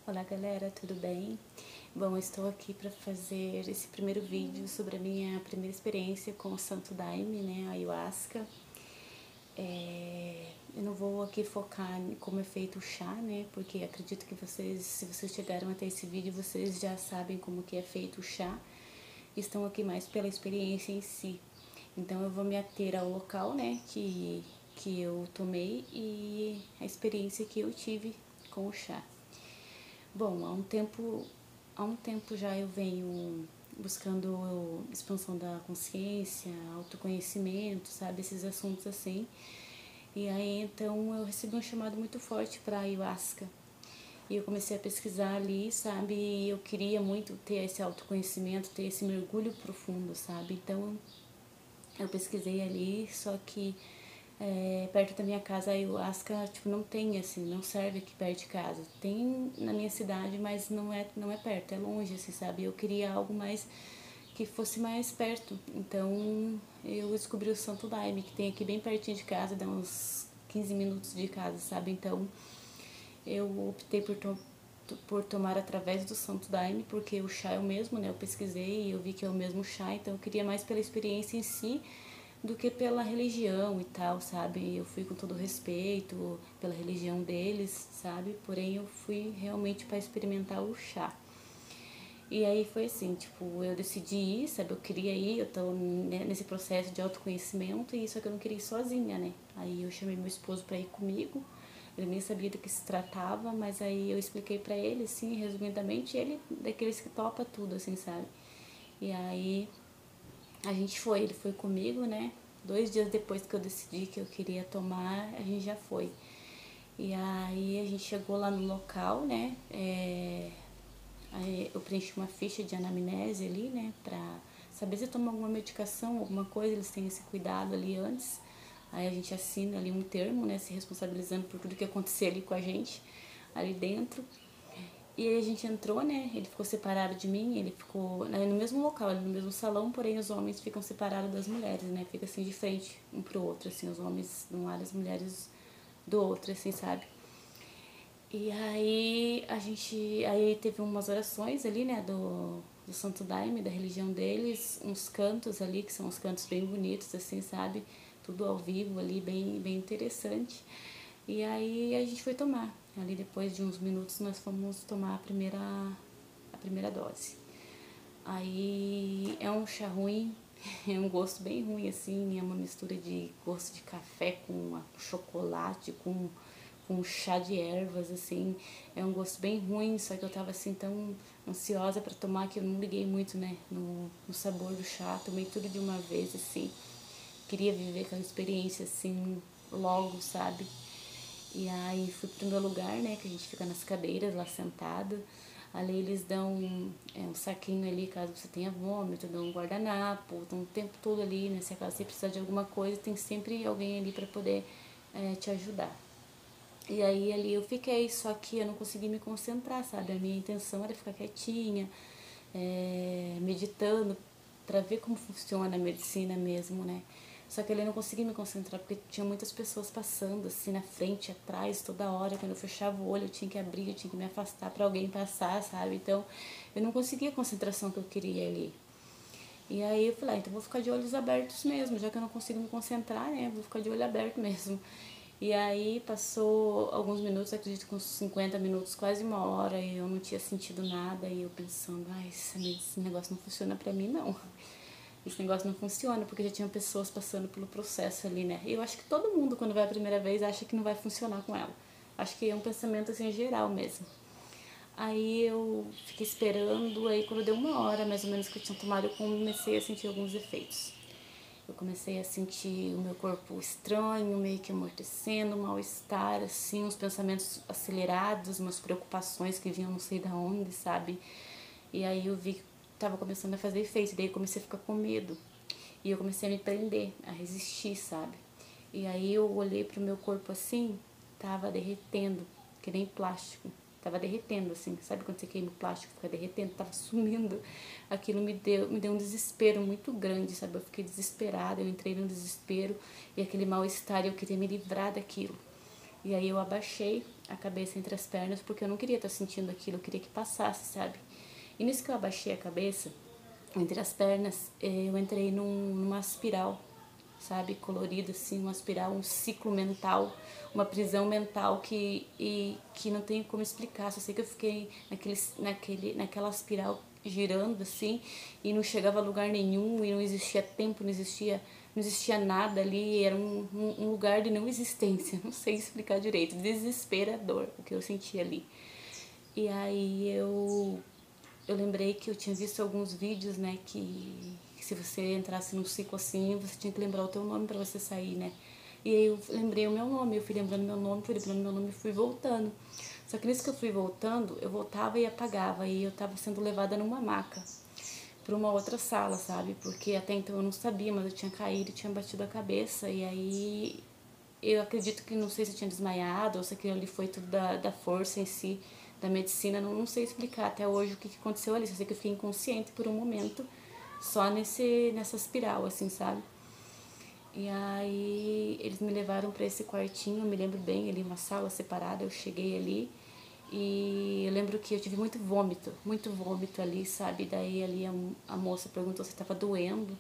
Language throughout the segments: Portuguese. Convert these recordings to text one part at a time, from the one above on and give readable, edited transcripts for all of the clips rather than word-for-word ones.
Olá galera, tudo bem? Bom, estou aqui para fazer esse primeiro vídeo sobre a minha primeira experiência com o Santo Daime, né, a Ayahuasca. Eu não vou aqui focar em como é feito o chá, né, porque acredito que vocês, se vocês chegaram até esse vídeo, vocês já sabem como que é feito o chá. Estão aqui mais pela experiência em si. Então eu vou me ater ao local, né, que eu tomei e a experiência que eu tive com o chá. Bom, há um tempo já eu venho buscando expansão da consciência, autoconhecimento, sabe, esses assuntos assim. E aí então eu recebi um chamado muito forte para ayahuasca. E eu comecei a pesquisar ali, sabe, e eu queria muito ter esse autoconhecimento, ter esse mergulho profundo, sabe? Então eu pesquisei ali, só que perto da minha casa a ayahuasca, tipo, não tem assim, não serve aqui perto de casa. Tem na minha cidade, mas não é perto, é longe, assim, sabe? Eu queria algo mais que fosse mais perto. Então eu descobri o Santo Daime, que tem aqui bem pertinho de casa, dá uns 15 minutos de casa, sabe? Então eu optei por tomar através do Santo Daime, porque o chá é o mesmo, né? Eu pesquisei e eu vi que é o mesmo chá, então eu queria mais pela experiência em si do que pela religião e tal, sabe? Eu fui com todo respeito pela religião deles, sabe? Porém, eu fui realmente para experimentar o chá. E aí foi assim, tipo, eu decidi ir, sabe? Eu queria ir, eu tô nesse processo de autoconhecimento e só que eu não queria ir sozinha, né? Aí eu chamei meu esposo para ir comigo. Ele nem sabia do que se tratava, mas aí eu expliquei para ele, assim, resumidamente, ele daqueles que topa tudo, assim, sabe? E aí a gente foi, ele foi comigo, né? 2 dias depois que eu decidi que eu queria tomar, a gente já foi. E aí a gente chegou lá no local, né? Aí eu preenchi uma ficha de anamnese ali, né? Pra saber se toma alguma medicação, alguma coisa, eles têm esse cuidado ali antes. Aí a gente assina ali um termo, né? Se responsabilizando por tudo que acontecer ali com a gente, ali dentro. E aí a gente entrou, né? Ele ficou separado de mim, ele ficou no mesmo local, no mesmo salão, porém os homens ficam separados das mulheres, né? Fica assim de frente um pro outro, assim, os homens de um lado, as mulheres do outro, assim, sabe? E aí teve umas orações ali, né, do Santo Daime, da religião deles, uns cantos ali, que são uns cantos bem bonitos, assim, sabe? Tudo ao vivo ali, bem interessante. E aí a gente foi tomar. Ali depois de uns minutos nós fomos tomar a primeira dose. Aí é um chá ruim, é um gosto bem ruim, assim, é uma mistura de gosto de café com chocolate, com chá de ervas, assim, é um gosto bem ruim, só que eu tava assim tão ansiosa para tomar que eu não liguei muito, né, no sabor do chá, tomei tudo de uma vez, assim, queria viver aquela experiência, assim, logo, sabe? E aí fui pro meu lugar, né, que a gente fica nas cadeiras lá sentada. Ali eles dão um saquinho ali caso você tenha vômito, dão um guardanapo, estão o tempo todo ali, né? Se acaso você precisar de alguma coisa, tem sempre alguém ali para poder te ajudar. E aí ali eu fiquei, só que eu não consegui me concentrar, sabe? A minha intenção era ficar quietinha, meditando, para ver como funciona a medicina mesmo, né? Só que ali eu não consegui me concentrar porque tinha muitas pessoas passando assim na frente, atrás, toda hora. Quando eu fechava o olho, eu tinha que abrir, eu tinha que me afastar para alguém passar, sabe? Então eu não conseguia a concentração que eu queria ali. E aí eu falei, então vou ficar de olhos abertos mesmo, já que eu não consigo me concentrar, né? Vou ficar de olho aberto mesmo. E aí passou alguns minutos, acredito que uns 50 minutos, quase uma hora, e eu não tinha sentido nada, e eu pensando, ai, esse negócio não funciona pra mim não. Esse negócio não funciona, porque já tinham pessoas passando pelo processo ali, né? E eu acho que todo mundo, quando vai a primeira vez, acha que não vai funcionar com ela. Acho que é um pensamento assim geral mesmo. Aí eu fiquei esperando, aí quando deu uma hora mais ou menos que eu tinha tomado, eu comecei a sentir alguns efeitos. Eu comecei a sentir o meu corpo estranho, meio que amortecendo, um mal-estar, assim, uns pensamentos acelerados, umas preocupações que vinham não sei da onde, sabe? E aí eu vi que tava começando a fazer efeito, daí eu comecei a ficar com medo. E eu comecei a me prender, a resistir, sabe? E aí eu olhei pro meu corpo assim, tava derretendo, que nem plástico. Tava derretendo, assim, sabe quando você queima o plástico, fica derretendo, tava sumindo. Aquilo me deu um desespero muito grande, sabe? Eu fiquei desesperada, eu entrei num desespero e aquele mal-estar, eu queria me livrar daquilo. E aí eu abaixei a cabeça entre as pernas, porque eu não queria estar sentindo aquilo, eu queria que passasse, sabe? E nisso que eu abaixei a cabeça, entre as pernas, eu entrei numa espiral, sabe? Colorida, assim, uma espiral, um ciclo mental, uma prisão mental que não tem como explicar. Só sei que eu fiquei naquela espiral girando, assim, e não chegava a lugar nenhum, e não existia tempo, não existia nada ali, era um lugar de não existência, não sei explicar direito, desesperador o que eu sentia ali. E aí eu lembrei que eu tinha visto alguns vídeos, né, que se você entrasse num ciclo assim, você tinha que lembrar o teu nome pra você sair, né. E aí eu lembrei o meu nome, eu fui lembrando meu nome, e fui voltando. Só que nisso que eu fui voltando, eu voltava e apagava, e eu tava sendo levada numa maca pra uma outra sala, sabe? Porque até então eu não sabia, mas eu tinha caído, tinha batido a cabeça, e aí eu acredito que, não sei se eu tinha desmaiado ou se aquilo ali foi tudo da força em si, da medicina, não sei explicar até hoje o que aconteceu ali, só sei que eu fiquei inconsciente por um momento, só nessa espiral, assim, sabe? E aí eles me levaram para esse quartinho, eu me lembro bem, ali uma sala separada, eu cheguei ali e eu lembro que eu tive muito vômito ali, sabe? Daí ali a moça perguntou se estava doendo.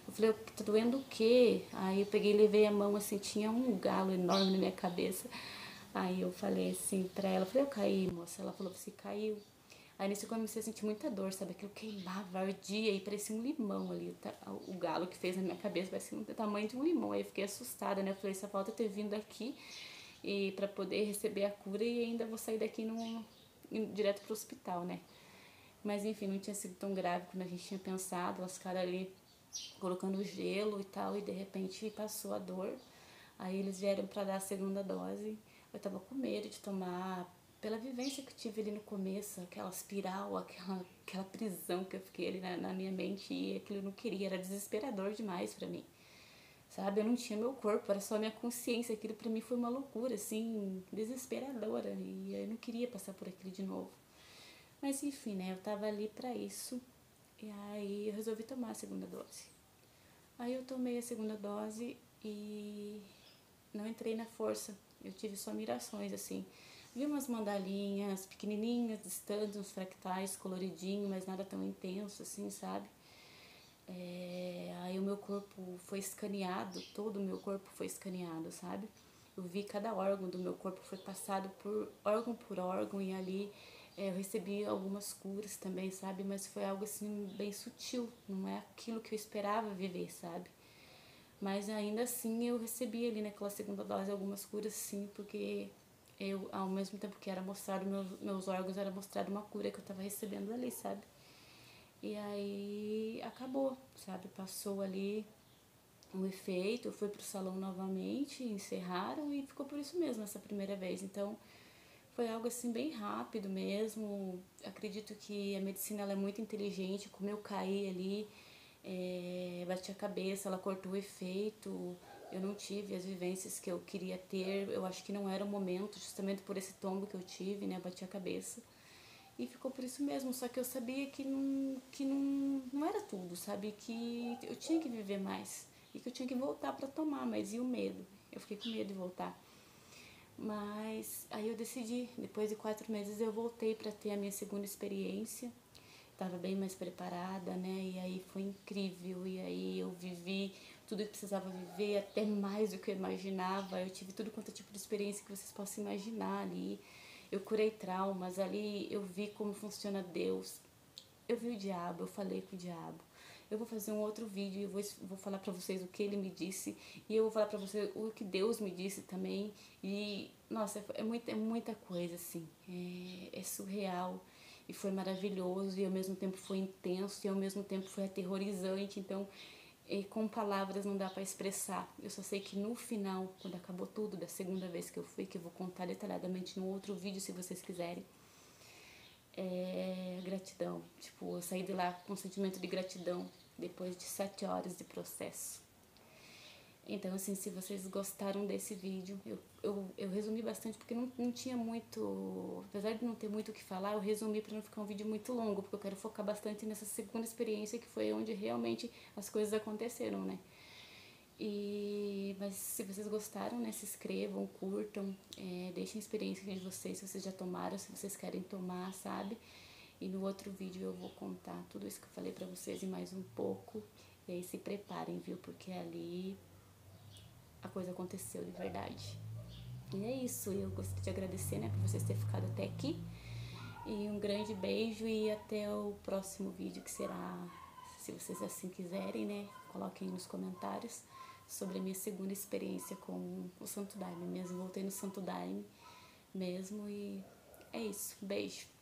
Eu falei, tá doendo o quê? Aí eu peguei e levei a mão assim, tinha um galo enorme na minha cabeça. Aí eu falei assim pra ela, eu falei, eu caí, moça. Ela falou, você caiu. Aí nisso eu comecei a sentir muita dor, sabe? Aquilo queimava, ardia e parecia um limão ali. O galo que fez na minha cabeça parecia o tamanho de um limão. Aí eu fiquei assustada, né? Eu falei, só falta ter vindo aqui e para poder receber a cura e ainda vou sair daqui direto pro hospital, né? Mas enfim, não tinha sido tão grave como a gente tinha pensado. Elas ficaram ali colocando gelo e tal, e de repente passou a dor. Aí eles vieram para dar a segunda dose. Eu tava com medo de tomar, pela vivência que eu tive ali no começo, aquela espiral, aquela prisão que eu fiquei ali na minha mente, e aquilo eu não queria, era desesperador demais para mim. Sabe, eu não tinha meu corpo, era só a minha consciência, aquilo pra mim foi uma loucura, assim, desesperadora, e eu não queria passar por aquilo de novo. Mas enfim, né, eu tava ali pra isso, e aí eu resolvi tomar a segunda dose. Aí eu tomei a segunda dose e não entrei na força, eu tive só mirações, assim. Vi umas mandalinhas pequenininhas, distantes, uns fractais coloridinhos, mas nada tão intenso, assim, sabe? Aí o meu corpo foi escaneado, todo o meu corpo foi escaneado, sabe? Eu vi cada órgão do meu corpo foi passado por órgão, e ali eu recebi algumas curas também, sabe? Mas foi algo assim bem sutil, não é aquilo que eu esperava viver, sabe? Mas ainda assim eu recebi ali naquela segunda dose algumas curas, sim, porque eu, ao mesmo tempo que era mostrado meus órgãos, era mostrado uma cura que eu tava recebendo ali, sabe? E aí acabou, sabe? Passou ali o efeito, eu fui pro salão novamente, encerraram e ficou por isso mesmo essa primeira vez. Então foi algo assim bem rápido mesmo. Acredito que a medicina ela é muito inteligente, como eu caí ali, bati a cabeça, ela cortou o efeito. Eu não tive as vivências que eu queria ter, eu acho que não era o momento, justamente por esse tombo que eu tive, né? Bati a cabeça. E ficou por isso mesmo, só que eu sabia que não era tudo, sabe? Que eu tinha que viver mais e que eu tinha que voltar para tomar, mas e o medo? Eu fiquei com medo de voltar. Mas aí eu decidi, depois de 4 meses eu voltei para ter a minha segunda experiência. Estava bem mais preparada, né? E aí foi incrível. E aí eu vivi tudo que precisava viver, até mais do que eu imaginava. Eu tive tudo quanto é tipo de experiência que vocês possam imaginar ali. Eu curei traumas ali, eu vi como funciona Deus. Eu vi o diabo, eu falei com o diabo. Eu vou fazer um outro vídeo e eu vou falar pra vocês o que ele me disse. E eu vou falar pra vocês o que Deus me disse também. E, nossa, é muita coisa, assim. É surreal. E foi maravilhoso. E ao mesmo tempo foi intenso. E ao mesmo tempo foi aterrorizante. Então, com palavras não dá pra expressar. Eu só sei que no final, quando acabou tudo, da segunda vez que eu fui, que eu vou contar detalhadamente no outro vídeo, se vocês quiserem, gratidão. Tipo, eu saí de lá com um sentimento de gratidão depois de 7 horas de processo. Então, assim, se vocês gostaram desse vídeo, eu resumi bastante porque não tinha muito, apesar de não ter muito o que falar, eu resumi para não ficar um vídeo muito longo, porque eu quero focar bastante nessa segunda experiência que foi onde realmente as coisas aconteceram, né? Mas se vocês gostaram, né, se inscrevam, curtam, deixem a experiência de vocês, se vocês já tomaram, se vocês querem tomar, sabe? E no outro vídeo eu vou contar tudo isso que eu falei pra vocês e mais um pouco. E aí se preparem, viu? Porque ali a coisa aconteceu de verdade. E é isso, eu gostaria de agradecer, né, por vocês terem ficado até aqui. E um grande beijo e até o próximo vídeo, que será, se vocês assim quiserem, né, coloquem nos comentários sobre a minha segunda experiência com o Santo Daime mesmo. Voltei no Santo Daime mesmo e é isso. Beijo.